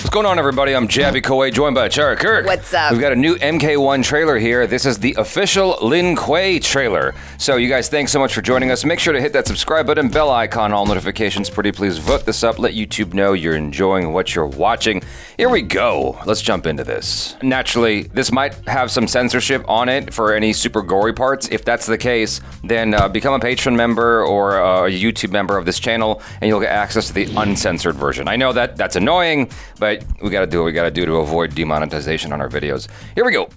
What's going on, everybody? I'm Lin Kuei, joined by ACHARA Kirk. What's up? We've got a new MK1 trailer here. This is the official Lin Kuei trailer. So you guys, thanks so much for joining us. Make sure to hit that subscribe button, bell icon, all notifications. Pretty please vote this up. Let YouTube know you're enjoying what you're watching. Here we go. Let's jump into this. Naturally, this might have some censorship on it for any super gory parts. If that's the case, then become a Patreon member or a YouTube member of this channel, and you'll get access to the uncensored version. I know that that's annoying, but we gotta do what we gotta do to avoid demonetization on our videos. Here we go.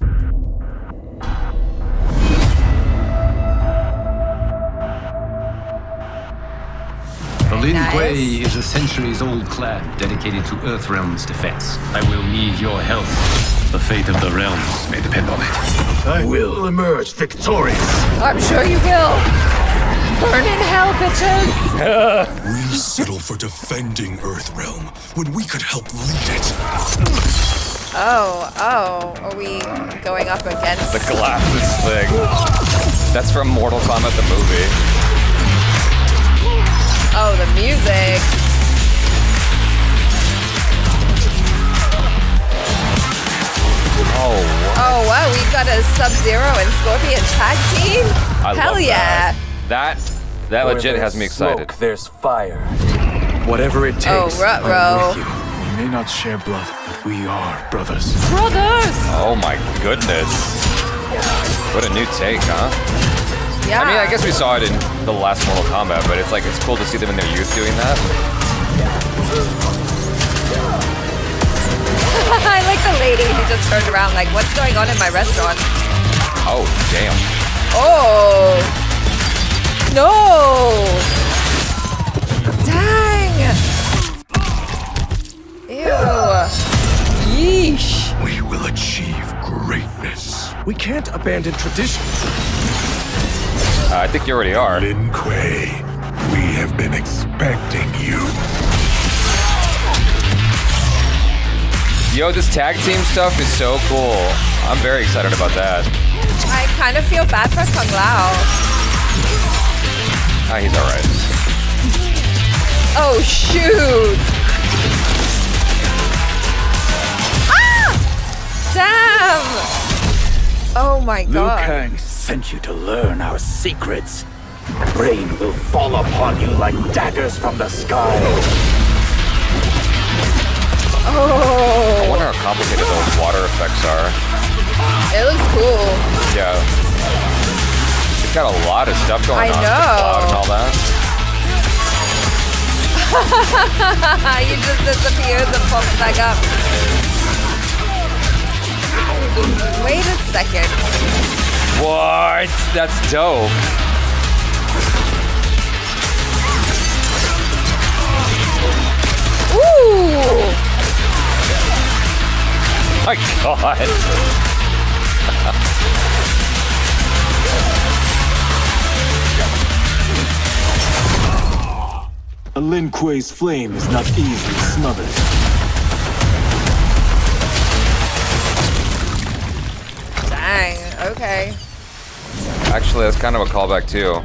The Lin Kuei is a centuries-old clan dedicated to NetherRealm's defense. I will need your help. The fate of the realms may depend on it. I will emerge victorious. I'm sure you will. Burn in hell, bitches. We settle for defending Earthrealm when we could help lead it. Oh, are we going up against... The glasses thing. That's from Mortal Kombat, the movie. Oh, the music. Oh, Oh, wow, we've got a Sub-Zero and Scorpion tag team? I Hell love yeah. That legit has me excited. Smoke, there's fire. Whatever it takes, Oh, ruh-roh. I'm with you. We may not share blood, but we are brothers. Brothers! Oh my goodness. What a new take, huh? Yeah. I mean, I guess we saw it in the last Mortal Kombat, but it's like, it's cool to see them in their youth doing that. I like the lady who just turned around like, what's going on in my restaurant? Oh, damn. Oh! No! Dang! Ew. Yeesh. We will achieve greatness. We can't abandon tradition. I think you already are. Lin Kuei, we have been expecting you. Yo, this tag team stuff is so cool. I'm very excited about that. I kind of feel bad for Kung Lao. Ah, he's alright. Oh, shoot! Ah! Damn! Oh my god. Liu Kang sent you to learn our secrets. Rain will fall upon you like daggers from the sky. I Oh, wonder how complicated those water effects are. it looks cool. Yeah. It's got a lot of stuff going I on. know. MacLeod and all that. You just disappeared and popped back up. Wait a second. What? That's dope. Ooh! My god. A Lin Kuei's flame is not easily smothered. Dang, okay. Actually, that's kind of a callback too.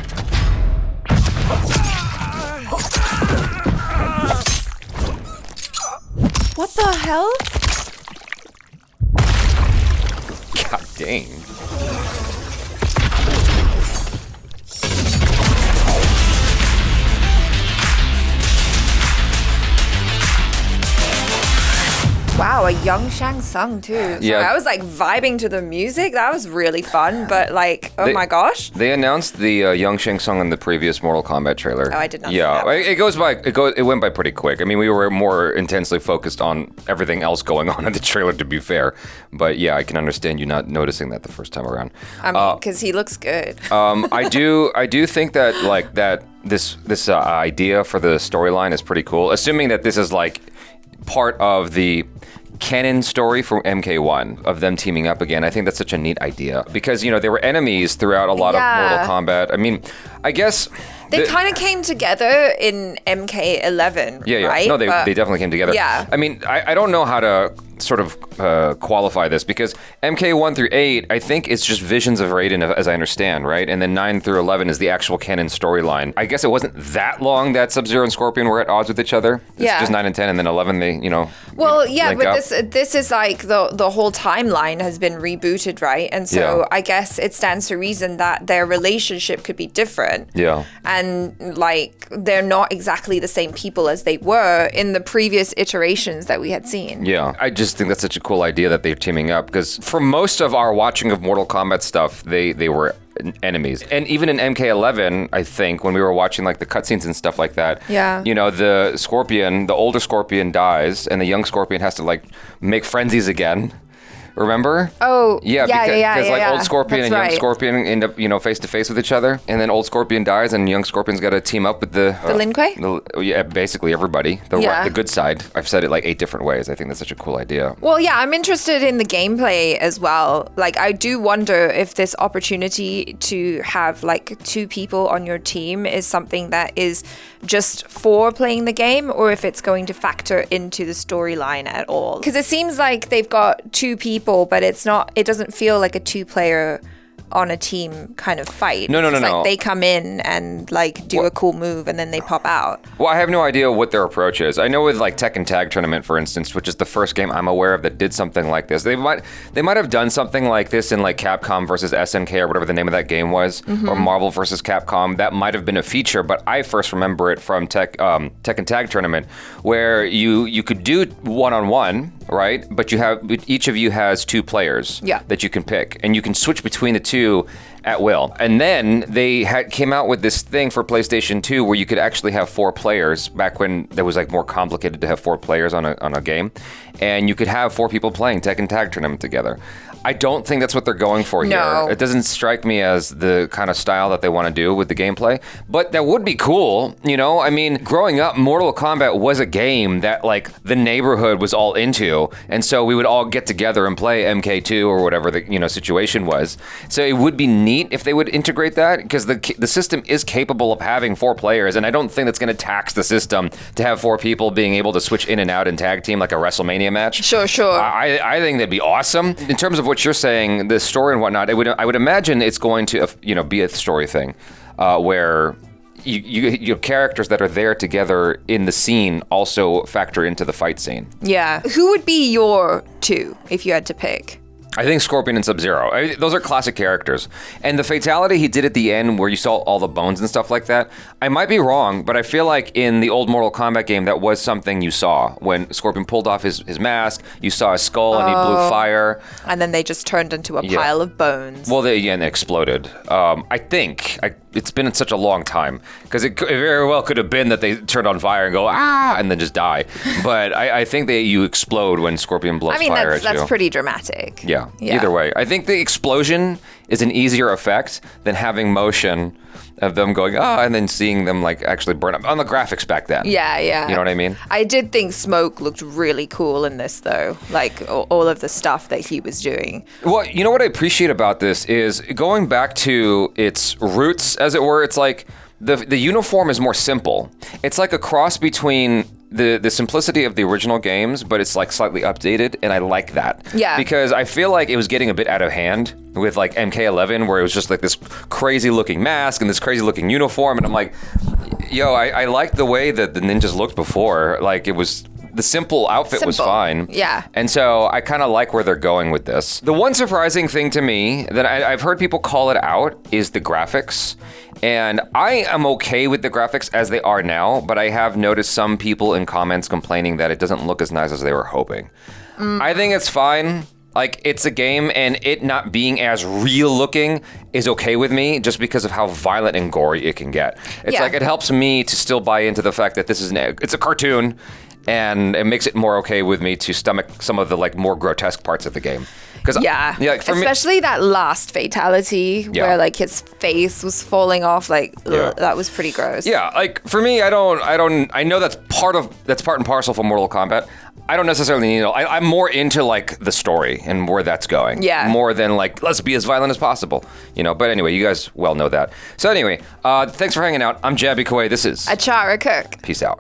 What the hell? God dang. Wow, a young Shang Tsung too. So Yeah. I was like vibing to the music. That was really fun, but like, oh They- my gosh. They announced the young Shang Tsung in the previous Mortal Kombat trailer. Oh, I did not see Yeah, that. it went by pretty quick. I mean, we were more intensely focused on everything else going on in the trailer, to be fair. But yeah, I can understand you not noticing that the first time around. I mean, because he looks good. I do think that like that this idea for the storyline is pretty cool. Assuming that this is like part of the canon story from MK1 of them teaming up again. I think that's such a neat idea because, you know, they were enemies throughout a lot of Mortal Kombat. I mean, I guess They kind of came together in MK11, yeah, right? No, they definitely came together. Yeah. I mean, I don't know how to sort of qualify this, because MK1 through 8, I think it's just visions of Raiden, as I understand, right? And then 9 through 11 is the actual canon storyline. I guess it wasn't that long that Sub-Zero and Scorpion were at odds with each other. It's just 9 and 10, and then 11 they, Well, yeah, link but up. this is like the whole timeline has been rebooted, right? And so I guess it stands to reason that their relationship could be different. Yeah. And like they're not exactly the same people as they were in the previous iterations that we had seen. Yeah, I just think that's such a cool idea that they're teaming up, because for most of our watching of Mortal Kombat stuff, they were enemies. And even in MK11, I think, when we were watching like the cutscenes and stuff like that, the Scorpion, the older Scorpion dies, and the young Scorpion has to like make frenzies again. Remember? Oh, because like old Scorpion That's and young right. Scorpion end up, face to face with each other, and then old Scorpion dies, and young Scorpion's got to team up with the Lin Kuei? Yeah, basically everybody. The good side. I've said it like 8 different ways. I think that's such a cool idea. Well, yeah, I'm interested in the gameplay as well. Like, I do wonder if this opportunity to have like 2 people on your team is something that is just for playing the game, or if it's going to factor into the storyline at all. Because it seems like they've got 2 people, but it doesn't feel like a 2-player on a team kind of fight. No. Like they come in and like do a cool move and then they pop out. Well, I have no idea what their approach is. I know with like Tekken Tag Tournament, for instance, which is the first game I'm aware of that did something like this. They might have done something like this in like Capcom versus SNK or whatever the name of that game was, or Marvel versus Capcom. That might have been a feature, but I first remember it from Tekken Tag Tournament, where you could do one-on-one, right? But each of you has 2 players that you can pick, and you can switch between the 2 at will. And then they came out with this thing for PlayStation 2 where you could actually have 4 players, back when it was like more complicated to have 4 players on a game, and you could have 4 people playing Tekken Tag Tournament together. I don't think that's what they're going for here. It doesn't strike me as the kind of style that they want to do with the gameplay, but that would be cool, I mean, growing up, Mortal Kombat was a game that like the neighborhood was all into, and so we would all get together and play MK2 or whatever the situation was. So it would be neat if they would integrate that, because the system is capable of having 4 players, and I don't think that's going to tax the system to have 4 people being able to switch in and out and tag team like a WrestleMania match. Sure. I think that'd be awesome. In terms of what you're saying, the story and whatnot, I would imagine it's going to be a story thing, where you characters that are there together in the scene also factor into the fight scene. Yeah. Who would be your 2 if you had to pick? I think Scorpion and Sub-Zero. Those are classic characters. And the fatality he did at the end where you saw all the bones and stuff like that, I might be wrong, but I feel like in the old Mortal Kombat game, that was something you saw. When Scorpion pulled off his mask, you saw his skull and he blew fire. And then they just turned into a pile of bones. Well, they again exploded. I think it's been such a long time, because it very well could have been that they turned on fire and go, and then just die. But I think that you explode when Scorpion blows fire at you. That's pretty dramatic. Yeah. Either way, I think the explosion is an easier effect than having motion of them going, and then seeing them like actually burn up on the graphics back then. Yeah. You know what I mean? I did think Smoke looked really cool in this, though. Like all of the stuff that he was doing. Well, you know what I appreciate about this is going back to its roots, as it were. It's like the uniform is more simple. It's like a cross between the simplicity of the original games, but it's like slightly updated, and I like that. Yeah. Because I feel like it was getting a bit out of hand with like MK11, where it was just like this crazy looking mask and this crazy looking uniform, and I'm like, I liked the way that the ninjas looked before. Like it was the simple outfit was fine. Yeah. And so I kind of like where they're going with this. The one surprising thing to me that I've heard people call it out is the graphics. And I am okay with the graphics as they are now, but I have noticed some people in comments complaining that it doesn't look as nice as they were hoping. I think it's fine. Like, it's a game, and it not being as real looking is okay with me, just because of how violent and gory it can get. It's like, it helps me to still buy into the fact that this is it's a cartoon, and it makes it more okay with me to stomach some of the like more grotesque parts of the game. Like for especially that last fatality where like his face was falling off, like that was pretty gross. Yeah, like for me, I know that's part and parcel for Mortal Kombat. I don't necessarily need I'm more into like the story and where that's going. Yeah. More than like, let's be as violent as possible. But anyway, you guys well know that. So anyway, thanks for hanging out. I'm Jabby Kuei. This is ACHARA Cook. Peace out.